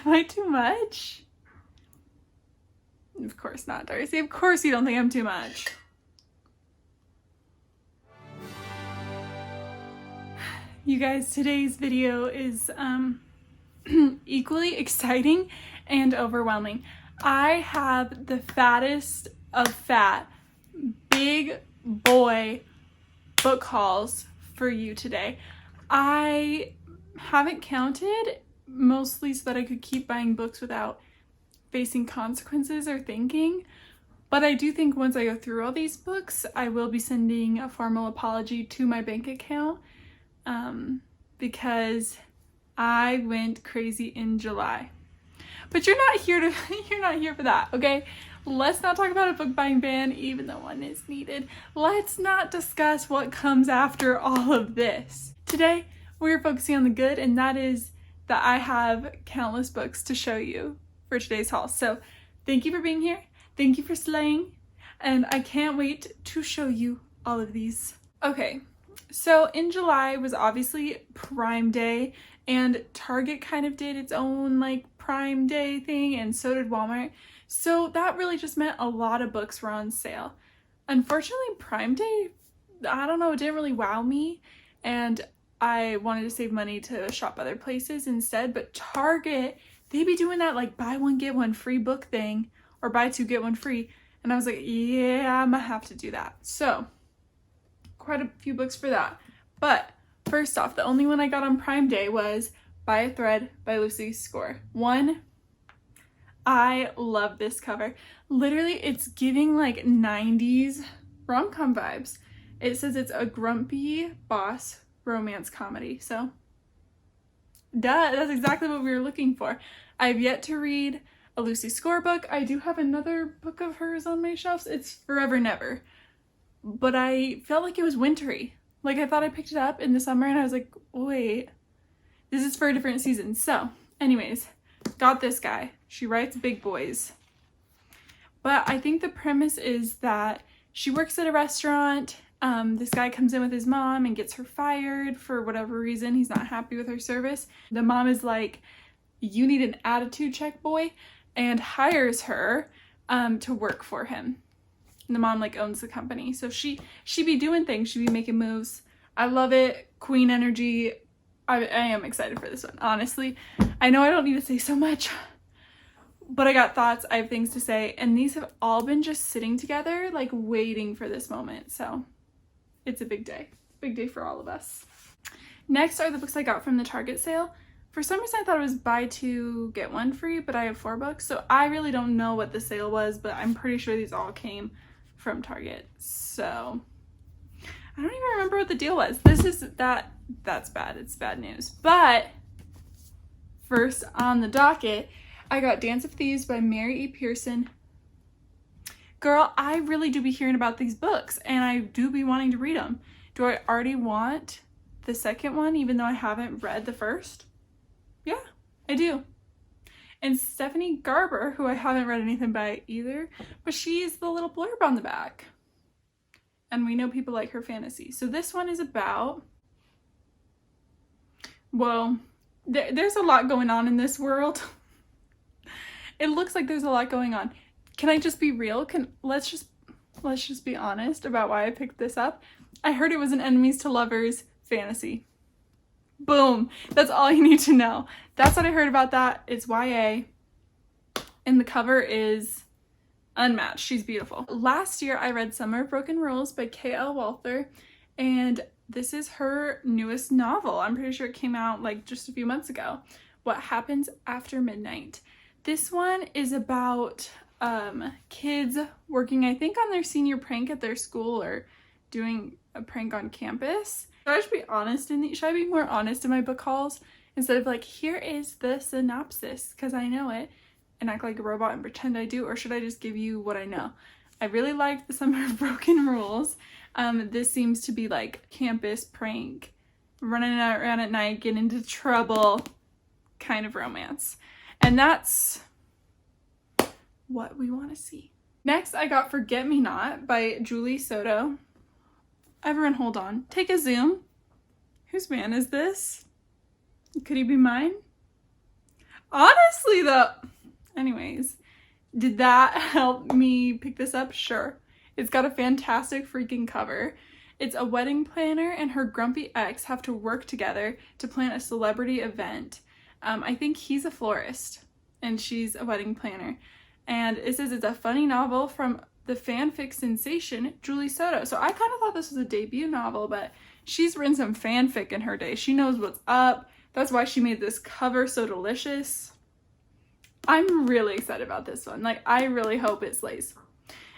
Am I too much? Of course not, Darcy. Of course you don't think I'm too much. You guys, today's video is equally exciting and overwhelming. I have the fattest of fat, big boy book hauls for you today. I haven't counted, mostly so that I could keep buying books without facing consequences or thinking. But I do think once I go through all these books, I will be sending a formal apology to my bank account because I went crazy in July. But you're not here for that, okay? Let's not talk about a book buying ban, even though one is needed. Let's not discuss what comes after all of this. Today, we're focusing on the good, and that is that I have countless books to show you for today's haul. So thank you for being here. Thank you for slaying. And I can't wait to show you all of these. Okay, so in July was obviously Prime Day, and Target kind of did its own like Prime Day thing, and so did Walmart. So that really just meant a lot of books were on sale. Unfortunately, Prime Day, I don't know, it didn't really wow me, and I wanted to save money to shop other places instead. But Target, they be doing that like buy one get one free book thing, or buy two get one free, and I was like, yeah, I'm gonna have to do that. So quite a few books for that. But first off, the only one I got on Prime Day was By a Thread by Lucy Score. I love this cover. Literally, it's giving like 90s rom-com vibes. It says it's a grumpy boss romance comedy. So, duh, that's exactly what we were looking for. I've yet to read a Lucy Score book. I do have another book of hers on my shelves. It's Forever Never. But I felt like it was wintry. Like, I thought I picked it up in the summer and I was like, wait, this is for a different season. So, anyways, got this guy. She writes big boys. But I think the premise is that she works at a restaurant. This guy comes in with his mom and gets her fired for whatever reason. He's not happy with her service. The mom is like, you need an attitude check, boy, and hires her to work for him. And the mom like owns the company. So she be doing things. She be making moves. I love it. Queen energy. I am excited for this one, honestly. I know I don't need to say so much, but I got thoughts. I have things to say. And these have all been just sitting together, like waiting for this moment. So it's a big day. Big day for all of us. Next are the books I got from the Target sale. For some reason I thought it was buy two, get one free, but I have 4 books. So I really don't know what the sale was, but I'm pretty sure these all came from Target. So I don't even remember what the deal was. That's bad. It's bad news. But first on the docket, I got Dance of Thieves by Mary E. Pearson. Girl, I really do be hearing about these books, and I do be wanting to read them. Do I already want the second one, even though I haven't read the first? Yeah, I do. And Stephanie Garber, who I haven't read anything by either, but she's the little blurb on the back. And we know people like her fantasy. So this one is about, well, there's a lot going on in this world. It looks like there's a lot going on. Can I just be real? Let's just be honest about why I picked this up. I heard it was an enemies to lovers fantasy. Boom. That's all you need to know. That's what I heard about that. It's YA. And the cover is unmatched. She's beautiful. Last year I read Summer of Broken Rules by K.L. Walther, and this is her newest novel. I'm pretty sure it came out like just a few months ago. What Happens After Midnight. This one is about kids working, I think, on their senior prank at their school, or doing a prank on campus. Should I just be honest should I be more honest in my book hauls instead of like, here is the synopsis because I know it, and act like a robot and pretend I do? Or should I just give you what I know? I really liked the Summer of Broken Rules. This seems to be like campus prank, running around at night, getting into trouble kind of romance. And that's what we want to see. Next, I got Forget Me Not by Julie Soto. Everyone hold on. Take a zoom. Whose man is this? Could he be mine? Honestly though, anyways, did that help me pick this up? Sure. It's got a fantastic freaking cover. It's a wedding planner and her grumpy ex have to work together to plan a celebrity event. I think he's a florist and she's a wedding planner. And it says it's a funny novel from the fanfic sensation Julie Soto. So I kind of thought this was a debut novel, but she's written some fanfic in her day. She knows what's up. That's why she made this cover so delicious. I'm really excited about this one. Like, I really hope it slays.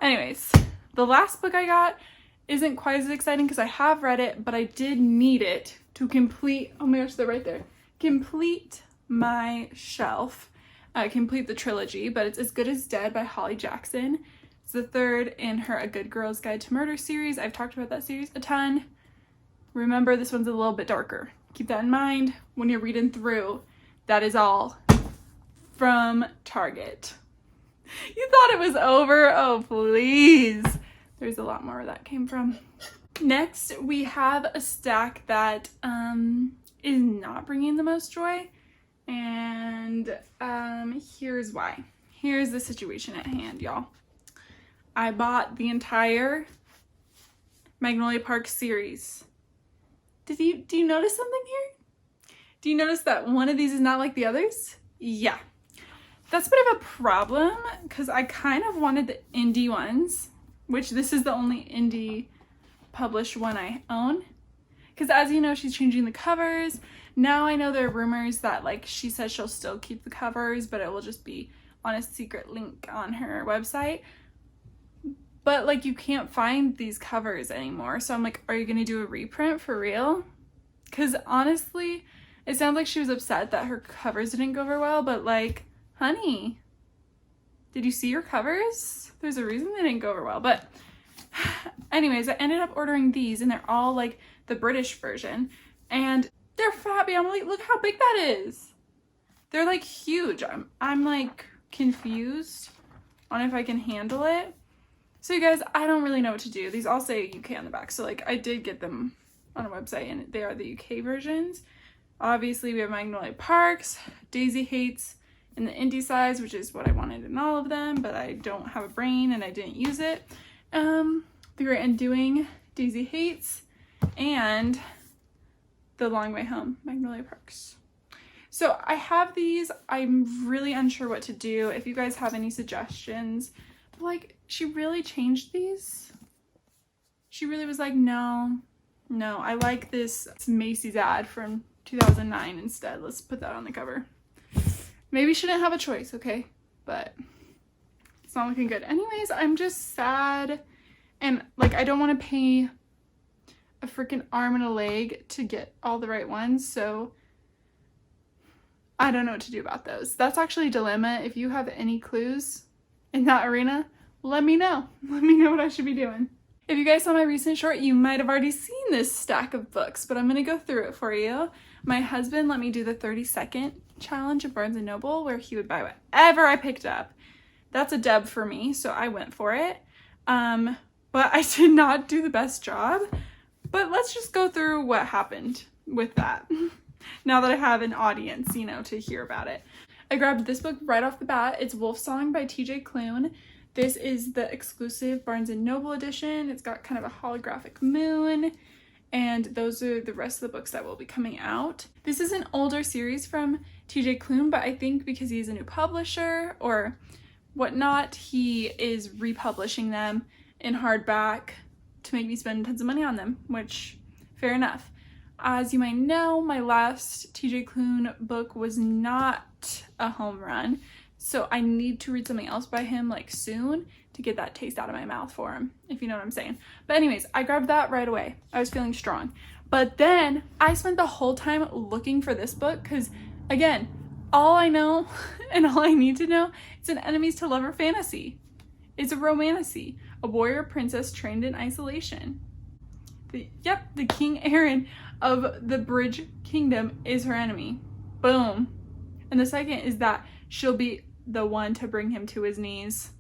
Anyways, the last book I got isn't quite as exciting because I have read it, but I did need it to complete, oh my gosh, they're right there, complete my shelf, complete the trilogy, but it's As Good as Dead by Holly Jackson. It's the third in her A Good Girl's Guide to Murder series. I've talked about that series a ton. Remember, this one's a little bit darker. Keep that in mind when you're reading through. That is all from Target. You thought it was over? Oh, please. There's a lot more where that came from. Next, we have a stack that is not bringing the most joy. And here's why. Here's the situation at hand, y'all. I bought the entire Magnolia Park series. Do you notice something here? Do you notice that one of these is not like the others? Yeah. That's a bit of a problem because I kind of wanted the indie ones, which this is the only indie published one I own. Because as you know, she's changing the covers. Now I know there are rumors that like she says she'll still keep the covers, but it will just be on a secret link on her website. But like you can't find these covers anymore. So I'm like, are you going to do a reprint for real? Because honestly, it sounds like she was upset that her covers didn't go over well, but like, honey, did you see your covers? There's a reason they didn't go over well. But anyways, I ended up ordering these and they're all like the British version and they're fabby. I'm like, look how big that is. They're like huge. I'm like confused on if I can handle it. So you guys, I don't really know what to do. These all say UK on the back. So like I did get them on a website and they are the UK versions. Obviously we have Magnolia Parks, Daisy Haites, in the indie size, which is what I wanted in all of them, but I don't have a brain and I didn't use it. The Great Undoing, Daisy Haites, and The Long Way Home, Magnolia Parks. So I have these. I'm really unsure what to do. If you guys have any suggestions, but like she really changed these. She really was like, no, I like this Macy's ad from 2009 instead. Let's put that on the cover. Maybe she didn't have a choice, okay? But it's not looking good. Anyways, I'm just sad. And, like, I don't want to pay a freaking arm and a leg to get all the right ones. So, I don't know what to do about those. That's actually a dilemma. If you have any clues in that arena, let me know. Let me know what I should be doing. If you guys saw my recent short, you might have already seen this stack of books, but I'm going to go through it for you. My husband let me do the 30-second challenge at Barnes & Noble where he would buy whatever I picked up. That's a dub for me, so I went for it. But I did not do the best job. But let's just go through what happened with that. Now that I have an audience, you know, to hear about it. I grabbed this book right off the bat. It's Wolfsong by TJ Klune. This is the exclusive Barnes & Noble edition. It's got kind of a holographic moon. And those are the rest of the books that will be coming out. This is an older series from TJ Klune, but I think because he's a new publisher or whatnot, he is republishing them in hardback to make me spend tons of money on them, which, fair enough. As you might know, my last TJ Klune book was not a home run, so I need to read something else by him like soon to get that taste out of my mouth for him, if you know what I'm saying. But anyways, I grabbed that right away. I was feeling strong. But then I spent the whole time looking for this book because, again, all I know and all I need to know, it's an enemies to lover fantasy. It's a romantasy. A warrior princess trained in isolation. The King Aaron of the Bridge Kingdom is her enemy. Boom. And the second is that she'll be the one to bring him to his knees.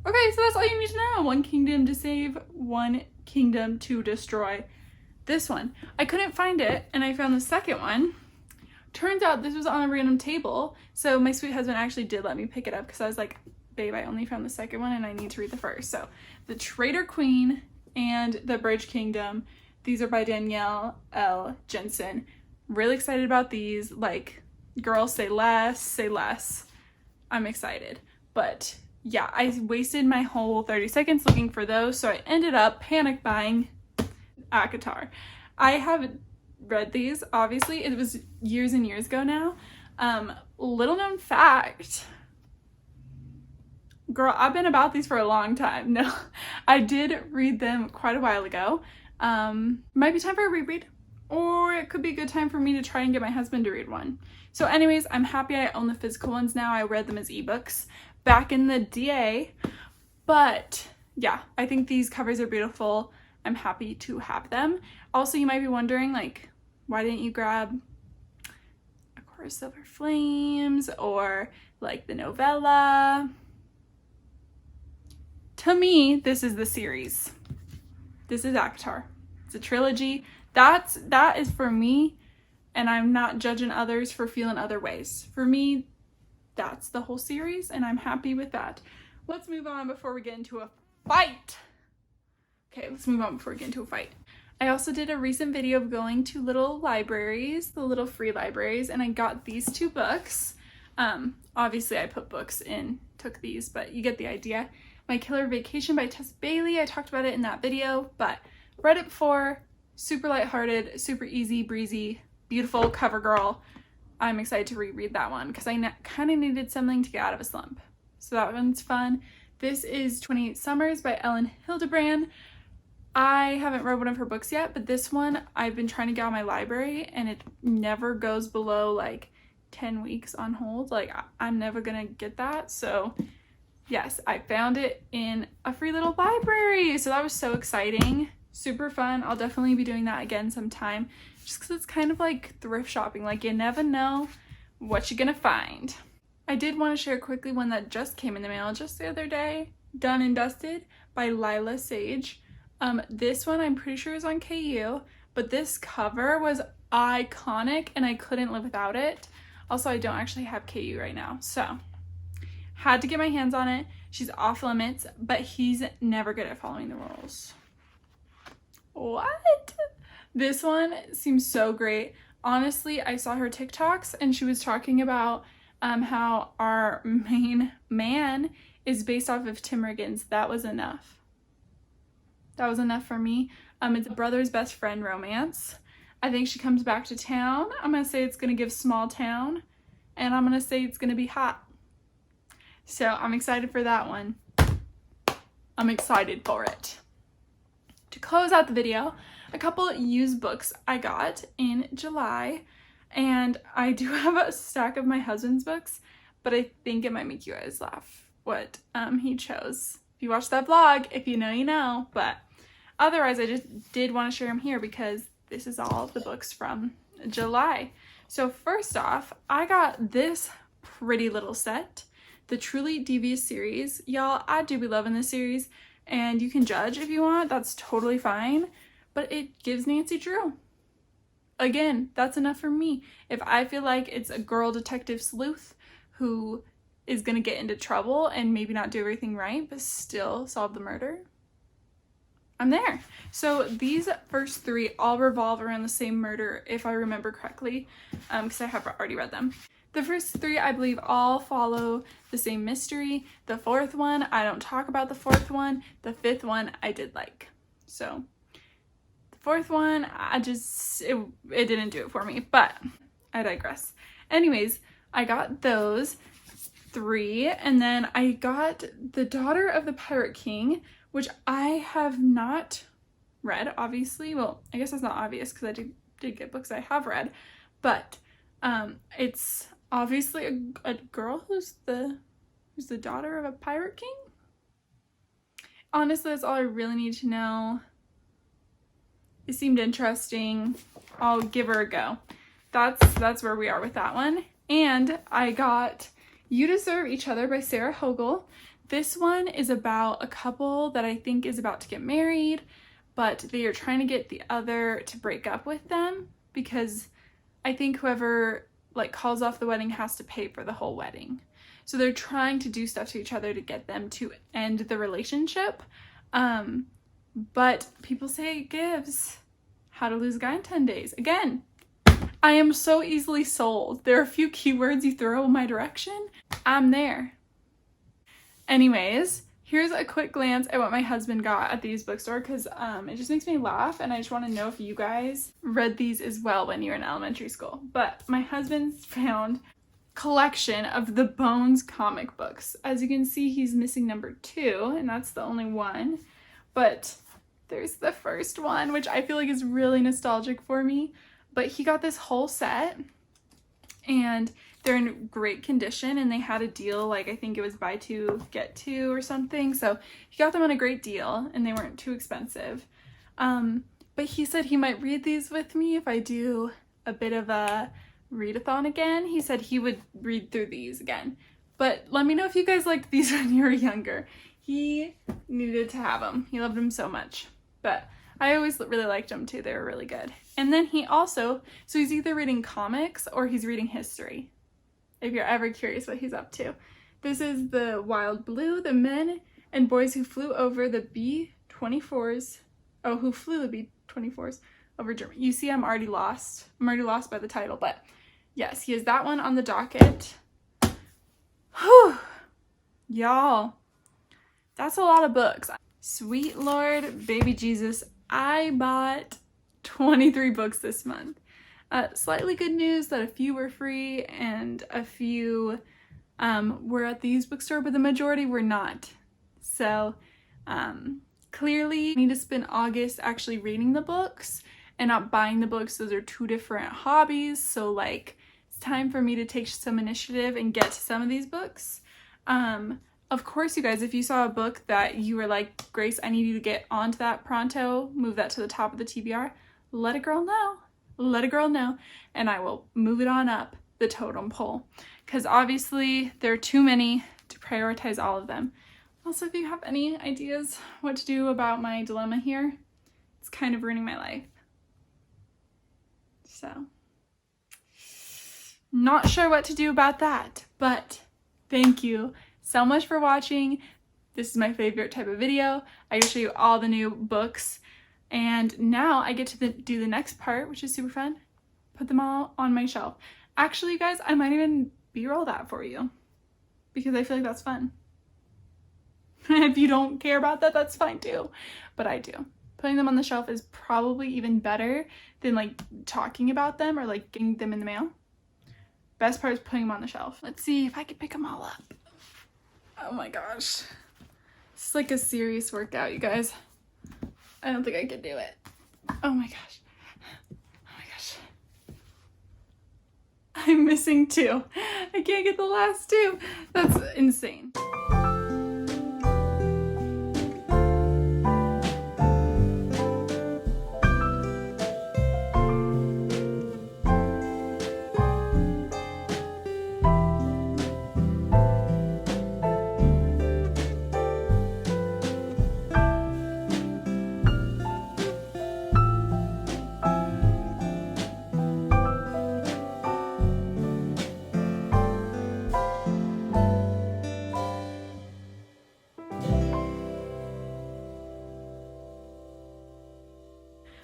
Okay, so that's all you need to know. One kingdom to save, one kingdom to destroy. This one. I couldn't find it, and I found the second one. turns out this was on a random table. So my sweet husband actually did let me pick it up because I was like, babe, I only found the second one and I need to read the first. So the Traitor Queen and the Bridge Kingdom. These are by Danielle L. Jensen. Really excited about these. Like, girls, say less, say less. I'm excited. But yeah, I wasted my whole 30 seconds looking for those, so I ended up panic buying ACOTAR. I haven't read these, obviously. It was years and years ago now. Little known fact, girl, I've been about these for a long time. No, I did read them quite a while ago. Might be time for a reread, or it could be a good time for me to try and get my husband to read one. So anyways, I'm happy I own the physical ones now. I read them as ebooks back in the day, but yeah, I think these covers are beautiful. I'm happy to have them. Also, you might be wondering, like, why didn't you grab A Chorus Silver Flames or like the novella? To me, this is the series. This is ACOTAR. It's a trilogy. That is for me, and I'm not judging others for feeling other ways. For me, that's the whole series, and I'm happy with that. Let's move on before we get into a fight. Okay, let's move on before we get into a fight. I also did a recent video of going to little libraries, the little free libraries, and I got these 2 books. Obviously I put books in, took these, but you get the idea. My Killer Vacation by Tess Bailey. I talked about it in that video, but read it before. Super lighthearted, super easy breezy, beautiful cover girl. I'm excited to reread that one because I kind of needed something to get out of a slump. So that one's fun. This is 28 Summers by Ellen Hildebrand. I haven't read one of her books yet, but this one I've been trying to get on my library and it never goes below like 10 weeks on hold. Like, I'm never gonna get that. So yes, I found it in a free little library. So that was so exciting. Super fun. I'll definitely be doing that again sometime, just because it's kind of like thrift shopping. Like, you never know what you're gonna find. I did want to share quickly one that just came in the mail just the other day. Done and Dusted by Lila Sage. This one I'm pretty sure is on KU, but this cover was iconic and I couldn't live without it. Also, I don't actually have KU right now, so had to get my hands on it. She's off limits, but he's never good at following the rules. What? This one seems so great. Honestly, I saw her TikToks and she was talking about how our main man is based off of Tim Riggins. That was enough. That was enough for me. It's a brother's best friend romance. I think she comes back to town. I'm gonna say it's gonna give small town, and I'm gonna say it's gonna be hot. So I'm excited for that one. I'm excited for it. To close out the video, a couple used books I got in July, and I do have a stack of my husband's books, but I think it might make you guys laugh what he chose. If you watch that vlog, if you know, you know, but otherwise I just did want to share them here because this is all the books from July. So first off, I got this pretty little set, the Truly Devious series. Y'all, I do be loving this series, and you can judge if you want, that's totally fine, but it gives Nancy Drew. Again, that's enough for me. If I feel like it's a girl detective sleuth who is gonna get into trouble and maybe not do everything right, but still solve the murder, I'm there. So these first 3 all revolve around the same murder, if I remember correctly, because I have already read them. The first 3, I believe, all follow the same mystery. The 4th one, I don't talk about the 4th one. The 5th one, I did like. So the 4th one, it didn't do it for me, but I digress. Anyways, I got those 3, and then I got The Daughter of the Pirate King, which I have not read, obviously. Well, I guess that's not obvious because I did get books I have read, but it's obviously a girl who's the daughter of a pirate king. Honestly, that's all I really need to know. It seemed interesting. I'll give her a go. That's where we are with that one. And I got You Deserve Each Other by Sarah Hogel. This one is about a couple that I think is about to get married, but they are trying to get the other to break up with them because I think whoever like calls off the wedding has to pay for the whole wedding. So they're trying to do stuff to each other to get them to end the relationship. But people say it gives. How to Lose a Guy in 10 Days. Again, I am so easily sold. There are a few keywords you throw in my direction, I'm there. Anyways, here's a quick glance at what my husband got at Thieves bookstore, because it just makes me laugh, and I just want to know if you guys read these as well when you were in elementary school. But my husband found collection of the Bones comic books. As you can see, he's missing number 2, and that's the only one. But there's the first one, which I feel like is really nostalgic for me. But he got this whole set, and they're in great condition, and they had a deal, like I think it was buy 2 get 2 or something. So he got them on a great deal, and they weren't too expensive. But he said he might read these with me if I do a bit of a readathon again. He said he would read through these again. But let me know if you guys liked these when you were younger. He needed to have them. He loved them so much. But I always really liked them too. They were really good. And then he also, so he's either reading comics or he's reading history, if you're ever curious what he's up to. This is the Wild Blue, the men and boys who flew over the B-24s. Oh, who flew the B-24s over Germany. You see, I'm already lost. I'm already lost by the title, but yes, he has that one on the docket. Whew. Y'all, that's a lot of books. Sweet Lord, baby Jesus, I bought 23 books this month. Slightly good news that a few were free and a few were at Thieves bookstore, but the majority were not. So clearly I need to spend August actually reading the books and not buying the books. Those are 2 different hobbies. So like, it's time for me to take some initiative and get to some of these books. Of course, you guys, if you saw a book that you were like, Grace, I need you to get onto that pronto, move that to the top of the TBR, let a girl know. Let a girl know, and I will move it on up the totem pole. Because obviously, there are too many to prioritize all of them. Also, if you have any ideas what to do about my dilemma here, it's kind of ruining my life. So, not sure what to do about that, but thank you so much for watching. This is my favorite type of video. I get to show you all the new books, and now I get to do the next part, which is super fun. Put them all on my shelf. Actually, you guys, I might even B-roll that for you because I feel like that's fun. If you don't care about that, that's fine too, but I do. Putting them on the shelf is probably even better than like talking about them or like getting them in the mail. Best part is putting them on the shelf. Let's see if I can pick them all up. Oh my gosh. This is like a serious workout, you guys. I don't think I can do it. Oh my gosh. Oh my gosh. I'm missing 2. I can't get the last 2. That's insane.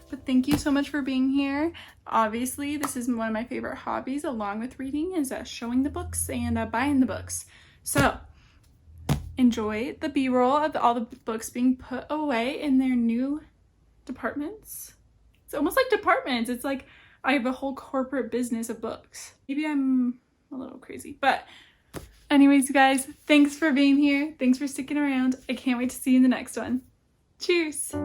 But thank you so much for being here. Obviously, this is one of my favorite hobbies, along with reading, is showing the books and buying the books. So enjoy the B-roll of all the books being put away in their new departments. It's almost like departments. It's like I have a whole corporate business of books. Maybe I'm a little crazy, but anyways, you guys, thanks for being here. Thanks for sticking around. I can't wait to see you in the next one. Cheers.